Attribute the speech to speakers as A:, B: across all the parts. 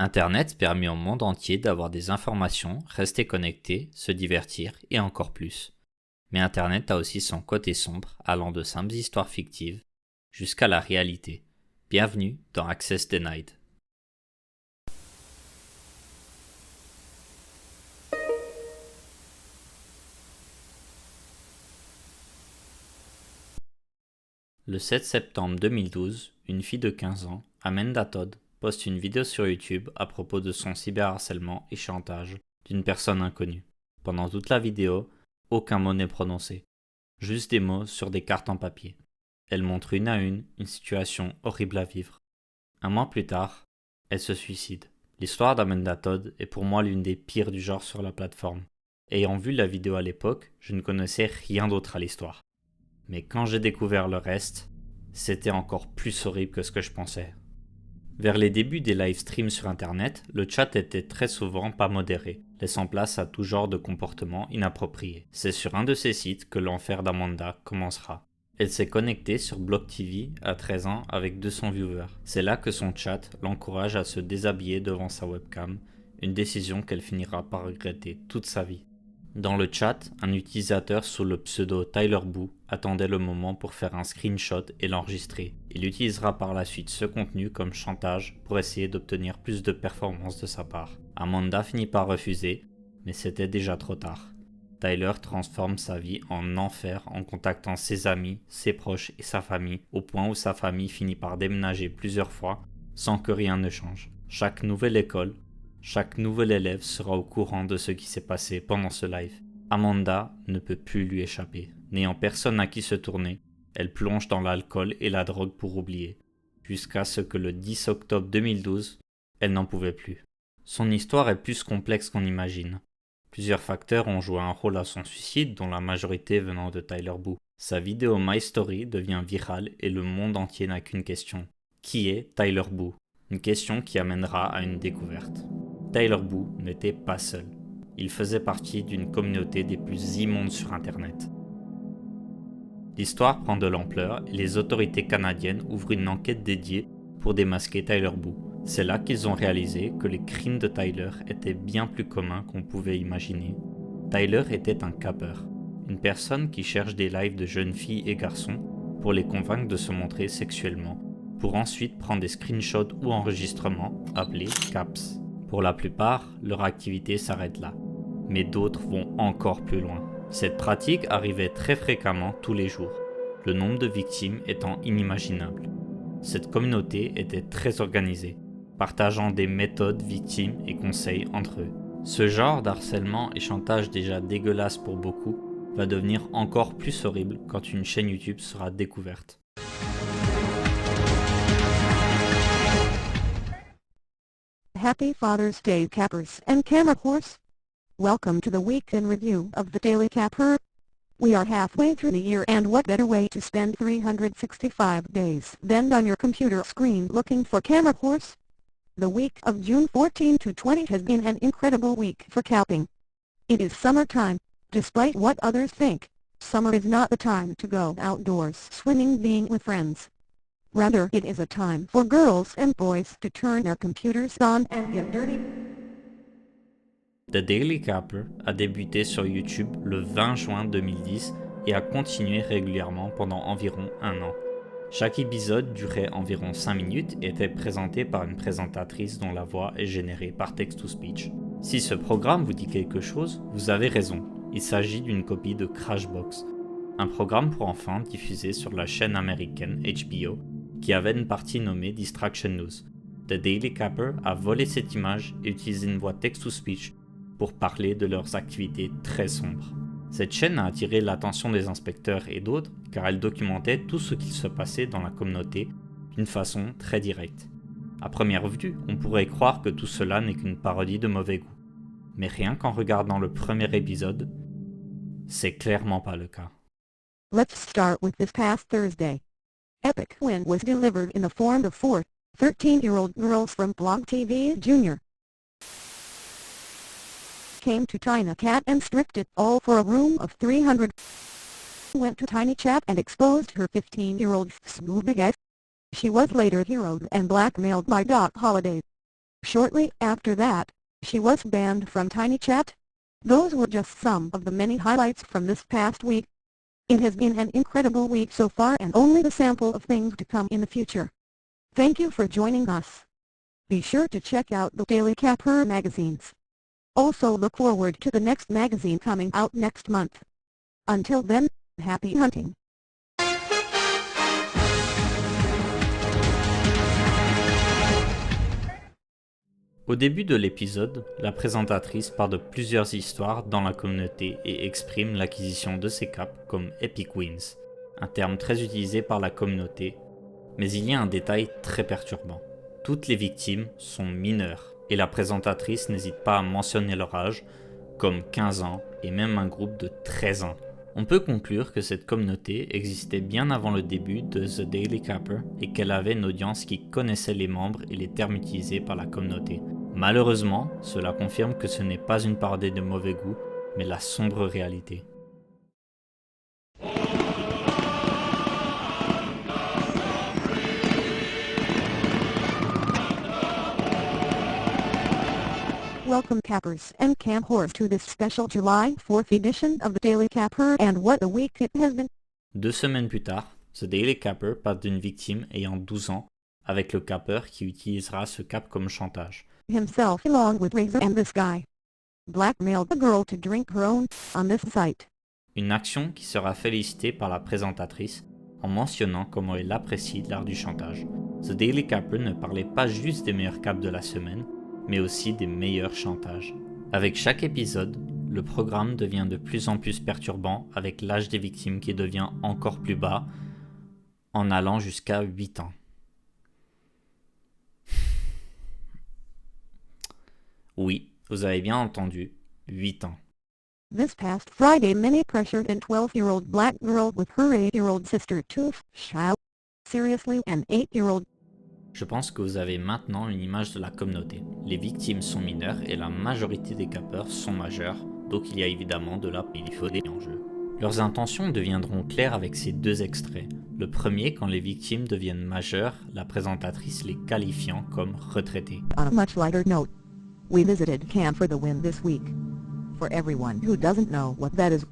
A: Internet permet au monde entier d'avoir des informations, rester connecté, se divertir et encore plus. Mais Internet a aussi son côté sombre, allant de simples histoires fictives jusqu'à la réalité. Bienvenue dans Access Denied. Le 7 septembre 2012, une fille de 15 ans, Amanda Todd, poste une vidéo sur YouTube à propos de son cyberharcèlement et chantage d'une personne inconnue. Pendant toute la vidéo, aucun mot n'est prononcé, juste des mots sur des cartes en papier. Elle montre une à une situation horrible à vivre. Un mois plus tard, elle se suicide. L'histoire d'Amanda Todd est pour moi l'une des pires du genre sur la plateforme. Ayant vu la vidéo à l'époque, je ne connaissais rien d'autre à l'histoire. Mais quand j'ai découvert le reste, c'était encore plus horrible que ce que je pensais. Vers les débuts des live streams sur internet, le chat était très souvent pas modéré, laissant place à tout genre de comportements inappropriés. C'est sur un de ces sites que l'enfer d'Amanda commencera. Elle s'est connectée sur Block TV à 13 ans avec 200 viewers. C'est là que son chat l'encourage à se déshabiller devant sa webcam, une décision qu'elle finira par regretter toute sa vie. Dans le chat, un utilisateur sous le pseudo Tyler Boo attendait le moment pour faire un screenshot et l'enregistrer. Il utilisera par la suite ce contenu comme chantage pour essayer d'obtenir plus de performance de sa part. Amanda finit par refuser, mais c'était déjà trop tard. Tyler transforme sa vie en enfer en contactant ses amis, ses proches et sa famille, au point où sa famille finit par déménager plusieurs fois sans que rien ne change. Chaque nouvelle école, chaque nouvel élève sera au courant de ce qui s'est passé pendant ce live. Amanda ne peut plus lui échapper. N'ayant personne à qui se tourner, elle plonge dans l'alcool et la drogue pour oublier, jusqu'à ce que le 10 octobre 2012, elle n'en pouvait plus. Son histoire est plus complexe qu'on imagine. Plusieurs facteurs ont joué un rôle à son suicide, dont la majorité venant de Tyler Boo. Sa vidéo My Story devient virale et le monde entier n'a qu'une question. Qui est Tyler Boo ? Une question qui amènera à une découverte. Tyler Boo n'était pas seul. Il faisait partie d'une communauté des plus immondes sur Internet. L'histoire prend de l'ampleur et les autorités canadiennes ouvrent une enquête dédiée pour démasquer Tyler Boo. C'est là qu'ils ont réalisé que les crimes de Tyler étaient bien plus communs qu'on pouvait imaginer. Tyler était un capeur, une personne qui cherche des lives de jeunes filles et garçons pour les convaincre de se montrer sexuellement, pour ensuite prendre des screenshots ou enregistrements appelés caps. Pour la plupart, leur activité s'arrête là, mais d'autres vont encore plus loin. Cette pratique arrivait très fréquemment tous les jours, le nombre de victimes étant inimaginable. Cette communauté était très organisée, partageant des méthodes, victimes et conseils entre eux. Ce genre d'harcèlement et chantage déjà dégueulasse pour beaucoup va devenir encore plus horrible quand une chaîne YouTube sera découverte.
B: Happy Father's Day, Cappers and Camera Horse. Welcome to the week in review of the Daily Capper. We are halfway through the year, and what better way to spend 365 days than on your computer screen looking for Camera Horse? The week of June 14 to 20 has been an incredible week for capping. It is summertime, despite what others think. Summer is not the time to go outdoors swimming, being with friends. Rather, it is a time for girls and boys to turn their computers on and get dirty.
A: The Daily Capper a débuté sur YouTube le 20 juin 2010 et a continué régulièrement pendant environ un an. Chaque épisode durait environ 5 minutes et était présenté par une présentatrice dont la voix est générée par text-to-speech. Si ce programme vous dit quelque chose, vous avez raison. Il s'agit d'une copie de Crashbox, un programme pour enfants diffusé sur la chaîne américaine HBO qui avait une partie nommée Distraction News. The Daily Capper a volé cette image et utilisé une voix text-to-speech pour parler de leurs activités très sombres. Cette chaîne a attiré l'attention des inspecteurs et d'autres car elle documentait tout ce qui se passait dans la communauté d'une façon très directe. À première vue, on pourrait croire que tout cela n'est qu'une parodie de mauvais goût. Mais rien qu'en regardant le premier épisode, c'est clairement pas le cas.
B: Let's start with this past Thursday. Epic win was delivered in the form of 4 13-year-old girls from Blog TV Jr. Came to China Cat and stripped it all for a room of 300. Went to Tiny Chat and exposed her 15-year-old Smoothie. She was later heroed and blackmailed by Doc Holliday. Shortly after that, she was banned from TinyChat. Those were just some of the many highlights from this past week. It has been an incredible week so far and only the sample of things to come in the future. Thank you for joining us. Be sure to check out the Daily Capper magazines. Also look forward to the next magazine coming out next month. Until then, happy hunting.
A: Au début de l'épisode, la présentatrice part de plusieurs histoires dans la communauté et exprime l'acquisition de ces caps comme Epic Wins, un terme très utilisé par la communauté, mais il y a un détail très perturbant. Toutes les victimes sont mineures et la présentatrice n'hésite pas à mentionner leur âge, comme 15 ans et même un groupe de 13 ans. On peut conclure que cette communauté existait bien avant le début de The Daily Capper et qu'elle avait une audience qui connaissait les membres et les termes utilisés par la communauté. Malheureusement, cela confirme que ce n'est pas une parodie de mauvais goût, mais la sombre réalité.
B: Welcome Cappers and Cam Horse to this special July 4th edition of the Daily Capper and what a week it has been.
A: 2 semaines plus tard, The Daily Capper parle d'une victime ayant 12 ans, avec le capper qui utilisera ce cap comme chantage.
B: Himself along with Razor and this guy blackmailed the girl to drink her own on this site.
A: Une action qui sera félicitée par la présentatrice en mentionnant comment elle apprécie l'art du chantage. The Daily Capper ne parlait pas juste des meilleurs caps de la semaine, mais aussi des meilleurs chantages. Avec chaque épisode, le programme devient de plus en plus perturbant avec l'âge des victimes qui devient encore plus bas, en allant jusqu'à 8 ans. Oui, vous avez bien entendu, 8 ans.
B: This past Friday Minnie pressured a 12-year-old black girl with her 8-year-old sister to shout. Seriously, an 8-year-old.
A: Je pense que vous avez maintenant une image de la communauté. Les victimes sont mineures et la majorité des cappeurs sont majeurs, donc il y a évidemment de la pédophilie en jeu. Leurs intentions deviendront claires avec ces 2 extraits. Le premier, quand les victimes deviennent majeures, la présentatrice les qualifiant comme retraités.
B: On a much lighter note, we visited Camp for the Win this week. For everyone who doesn't know what that is,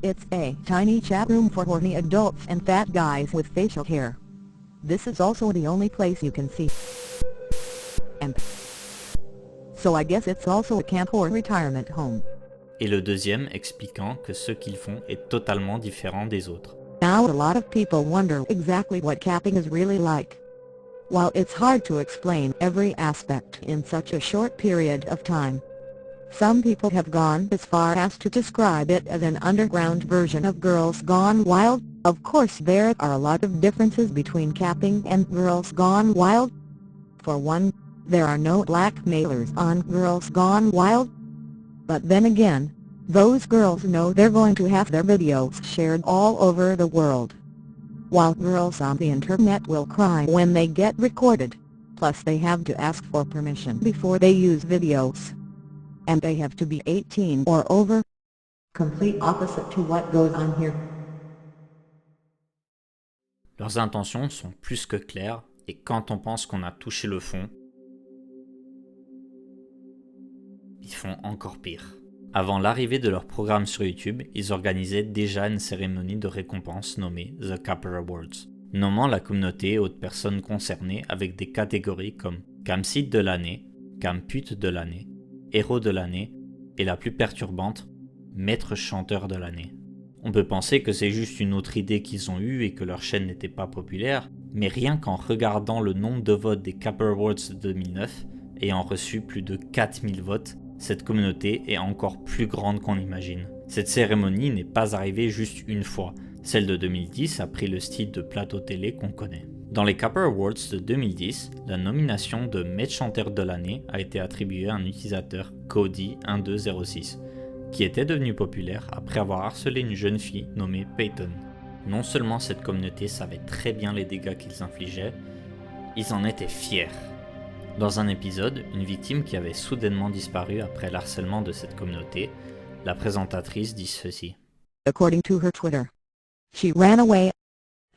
B: it's a tiny chat room for horny adults and fat guys with facial hair. This is also the only place you can see and so I guess it's also a camp or retirement home.
A: Et le deuxième expliquant que ce qu'ils font est totalement différent des autres.
B: Now a lot of people wonder exactly what capping is really like. While it's hard to explain every aspect in such a short period of time, some people have gone as far as to describe it as an underground version of Girls Gone Wild. Of course there are a lot of differences between capping and Girls Gone Wild. For one, there are no blackmailers on Girls Gone Wild. But then again, those girls know they're going to have their videos shared all over the world. While girls on the internet will cry when they get recorded, plus they have to ask for permission before they use videos. And they have to be 18 or over. Complete opposite to what goes on here.
A: Leurs intentions sont plus que claires, et quand on pense qu'on a touché le fond, ils font encore pire. Avant l'arrivée de leur programme sur YouTube, ils organisaient déjà une cérémonie de récompense nommée The Capper Awards, nommant la communauté et autres personnes concernées avec des catégories comme Camseed de l'année, Campute de l'année, Héros de l'année et la plus perturbante, Maître chanteur de l'année. On peut penser que c'est juste une autre idée qu'ils ont eue et que leur chaîne n'était pas populaire, mais rien qu'en regardant le nombre de votes des Capper Awards de 2009, ayant reçu plus de 4000 votes, cette communauté est encore plus grande qu'on imagine. Cette cérémonie n'est pas arrivée juste une fois, celle de 2010 a pris le style de plateau télé qu'on connaît. Dans les Capper Awards de 2010, la nomination de Maître chanteur de l'année a été attribuée à un utilisateur Cody1206, qui était devenu populaire après avoir harcelé une jeune fille nommée Peyton. Non seulement cette communauté savait très bien les dégâts qu'ils infligeaient, ils en étaient fiers. Dans un épisode, une victime qui avait soudainement disparu après l'harcèlement de cette communauté, la présentatrice dit ceci.
B: According to her Twitter, she ran away.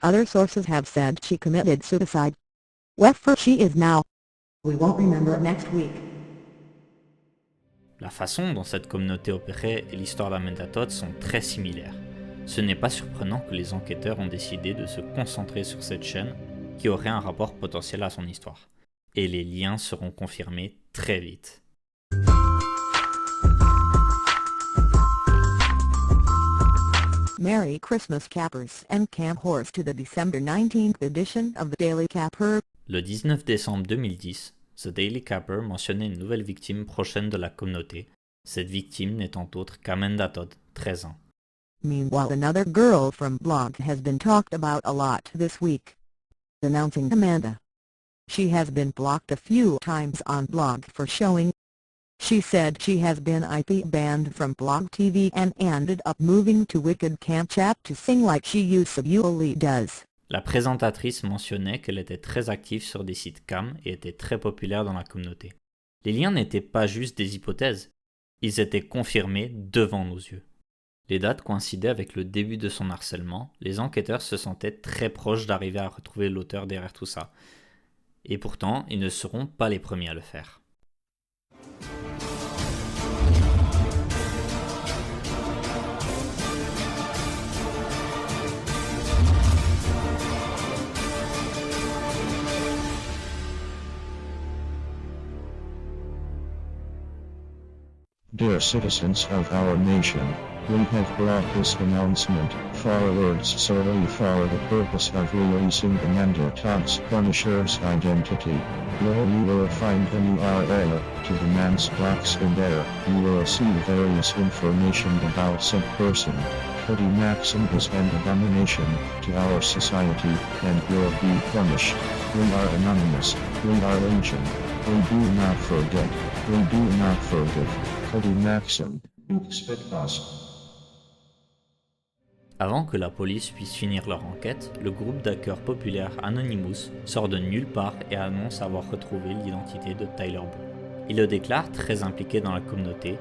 B: Other sources have said she committed suicide. Wherever she is now. We won't remember next week.
A: La façon dont cette communauté opérait et l'histoire d'Amanda Todd sont très similaires. Ce n'est pas surprenant que les enquêteurs ont décidé de se concentrer sur cette chaîne qui aurait un rapport potentiel à son histoire. Et les liens seront confirmés très vite.
B: Merry Christmas Cappers and Camp Horse to the December 19th edition of the Daily Capper.
A: Le 19 décembre 2010, The Daily Capper mentionnait une nouvelle victime prochaine de la communauté, cette victime n'étant autre qu'Amanda Todd, 13 ans.
B: Meanwhile, another girl from blog has been talked about a lot this week. Announcing Amanda. She has been blocked a few times on blog for showing. She said she has been IP banned from Blog TV and ended up moving to Wicked Camp Chat to sing like she usually does.
A: La présentatrice mentionnait qu'elle était très active sur des sites cam et était très populaire dans la communauté. Les liens n'étaient pas juste des hypothèses, ils étaient confirmés devant nos yeux. Les dates coïncidaient avec le début de son harcèlement, les enquêteurs se sentaient très proches d'arriver à retrouver l'auteur derrière tout ça. Et pourtant, ils ne seront pas les premiers à le faire.
C: Dear citizens of our nation, we have brought this announcement forward solely for the purpose of releasing Amanda Todd's Punisher's identity. Where you will find an URL to the man's box and there you will see various information about said person. Cody Maxson is an abomination to our society and will be punished. We are anonymous, we are legion, we do not forget, we do not forgive. Cody Maxson, expect us.
A: Avant que la police puisse finir leur enquête, le groupe d'hackers populaire Anonymous sort de nulle part et annonce avoir retrouvé l'identité de Tyler Blue. Il le déclare très impliqué dans la communauté,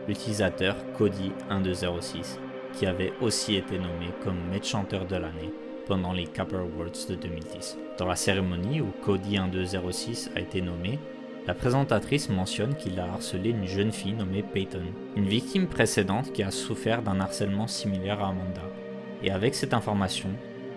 A: l'utilisateur Cody1206, qui avait aussi été nommé comme maître chanteur de l'année pendant les Capper Awards de 2010. Dans la cérémonie où Cody1206 a été nommé, la présentatrice mentionne qu'il a harcelé une jeune fille nommée Peyton, une victime précédente qui a souffert d'un harcèlement similaire à Amanda. Et avec cette information,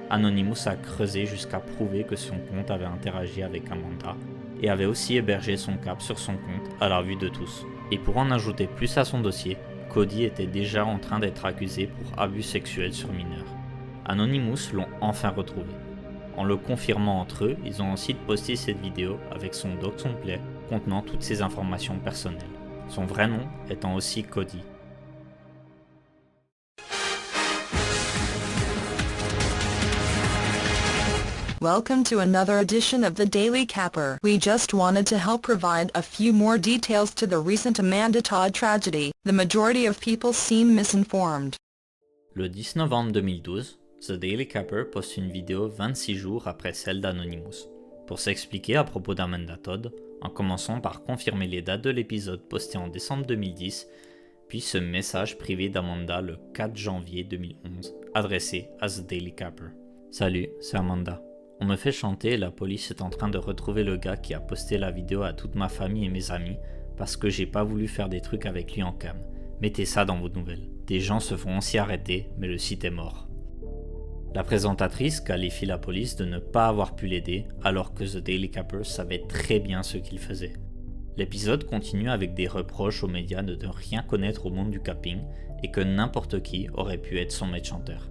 A: Anonymous a creusé jusqu'à prouver que son compte avait interagi avec Amanda et avait aussi hébergé son cap sur son compte à la vue de tous. Et pour en ajouter plus à son dossier, Cody était déjà en train d'être accusé pour abus sexuels sur mineurs. Anonymous l'ont enfin retrouvé. En le confirmant entre eux, ils ont ensuite posté cette vidéo avec son doc complet contenant toutes ses informations personnelles. Son vrai nom étant aussi Cody.
D: Welcome to another edition of the Daily Capper. We just wanted to help provide a few more details to the recent Amanda Todd tragedy. The majority of people seem misinformed.
A: Le 10 novembre 2012, The Daily Capper poste une vidéo 26 jours après celle d'Anonymous, pour s'expliquer à propos d'Amanda Todd, en commençant par confirmer les dates de l'épisode posté en décembre 2010, puis ce message privé d'Amanda le 4 janvier 2011, adressé à The Daily Capper. Salut, c'est Amanda. On me fait chanter et la police est en train de retrouver le gars qui a posté la vidéo à toute ma famille et mes amis parce que j'ai pas voulu faire des trucs avec lui en cam. Mettez ça dans vos nouvelles. Des gens se font aussi arrêter, mais le site est mort. La présentatrice qualifie la police de ne pas avoir pu l'aider alors que The Daily Capper savait très bien ce qu'il faisait. L'épisode continue avec des reproches aux médias de ne rien connaître au monde du capping et que n'importe qui aurait pu être son maître chanteur.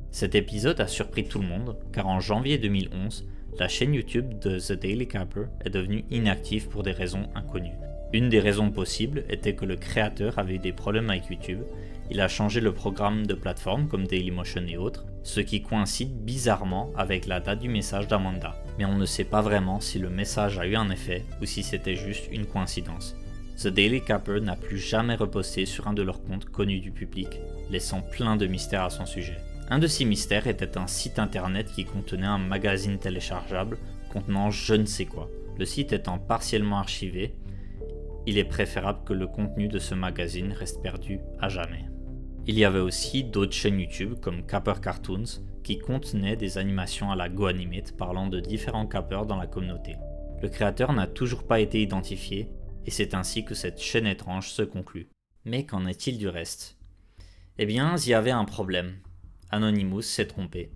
A: Cet épisode a surpris tout le monde car en janvier 2011, la chaîne YouTube de The Daily Capper est devenue inactive pour des raisons inconnues. Une des raisons possibles était que le créateur avait eu des problèmes avec YouTube, il a changé le programme de plateforme comme Dailymotion et autres, ce qui coïncide bizarrement avec la date du message d'Amanda. Mais on ne sait pas vraiment si le message a eu un effet ou si c'était juste une coïncidence. The Daily Capper n'a plus jamais reposté sur un de leurs comptes connus du public, laissant plein de mystères à son sujet. Un de ces mystères était un site internet qui contenait un magazine téléchargeable contenant je ne sais quoi. Le site étant partiellement archivé, il est préférable que le contenu de ce magazine reste perdu à jamais. Il y avait aussi d'autres chaînes YouTube comme Capper Cartoons qui contenaient des animations à la GoAnimate parlant de différents cappers dans la communauté. Le créateur n'a toujours pas été identifié, et c'est ainsi que cette chaîne étrange se conclut. Mais qu'en est-il du reste? Eh bien, il y avait un problème. Anonymous s'est trompé.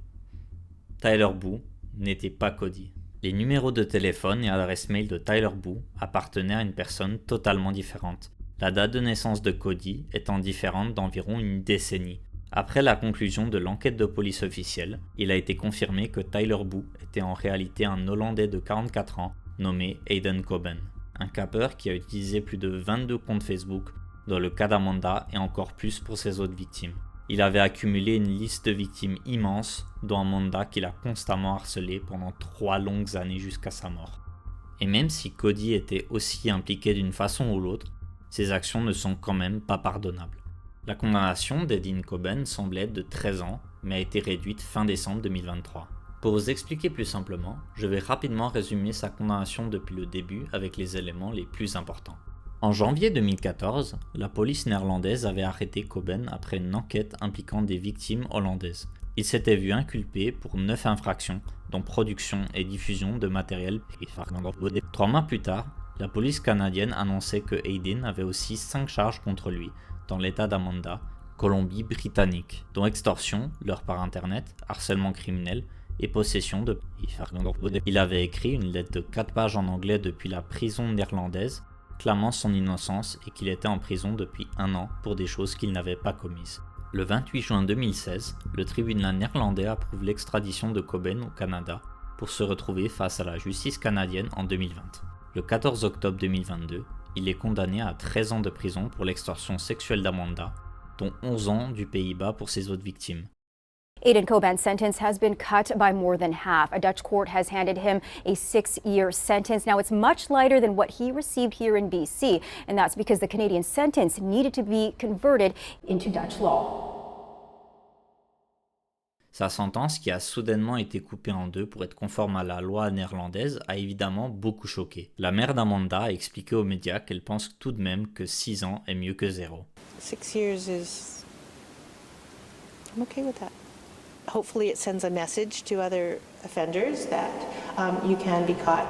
A: Tyler Boo n'était pas Cody. Les numéros de téléphone et adresse mail de Tyler Boo appartenaient à une personne totalement différente, la date de naissance de Cody étant différente d'environ une décennie. Après la conclusion de l'enquête de police officielle, il a été confirmé que Tyler Boo était en réalité un Hollandais de 44 ans nommé Aiden Coben, un capeur qui a utilisé plus de 22 comptes Facebook dans le cas d'Amanda et encore plus pour ses autres victimes. Il avait accumulé une liste de victimes immense, dont Amanda qu'il a constamment harcelé pendant 3 longues années jusqu'à sa mort. Et même si Cody était aussi impliqué d'une façon ou l'autre, ses actions ne sont quand même pas pardonnables. La condamnation d'Aiden Coben semblait être de 13 ans, mais a été réduite fin décembre 2023. Pour vous expliquer plus simplement, je vais rapidement résumer sa condamnation depuis le début avec les éléments les plus importants. En janvier 2014, la police néerlandaise avait arrêté Coben après une enquête impliquant des victimes hollandaises. Il s'était vu inculpé pour 9 infractions, dont production et diffusion de matériel. 3 mois plus tard, la police canadienne annonçait que Aiden avait aussi 5 charges contre lui, dans l'état d'Amanda, Colombie-Britannique, dont extorsion, leurre par internet, harcèlement criminel et possession de... Il avait écrit une lettre de 4 pages en anglais depuis la prison néerlandaise, clamant son innocence et qu'il était en prison depuis 1 an pour des choses qu'il n'avait pas commises. Le 28 juin 2016, le tribunal néerlandais approuve l'extradition de Coben au Canada pour se retrouver face à la justice canadienne en 2020. Le 14 octobre 2022, il est condamné à 13 ans de prison pour l'extorsion sexuelle d'Amanda, dont 11 ans du Pays-Bas pour ses autres victimes.
E: Aiden Coben's sentence has been cut by more than half. A Dutch court has handed him a 6-year sentence. Now, it's much lighter than what he received here in BC, and that's because the Canadian sentence needed to be converted into Dutch law.
A: Sa sentence, qui a soudainement été coupée en 2 pour être conforme à la loi néerlandaise, a évidemment beaucoup choqué. La mère d'Amanda a expliqué aux médias qu'elle pense tout de même que 6 ans est mieux que 0.
F: 6 years is... I'm okay with that. Hopefully it sends a message to other offenders that you can be caught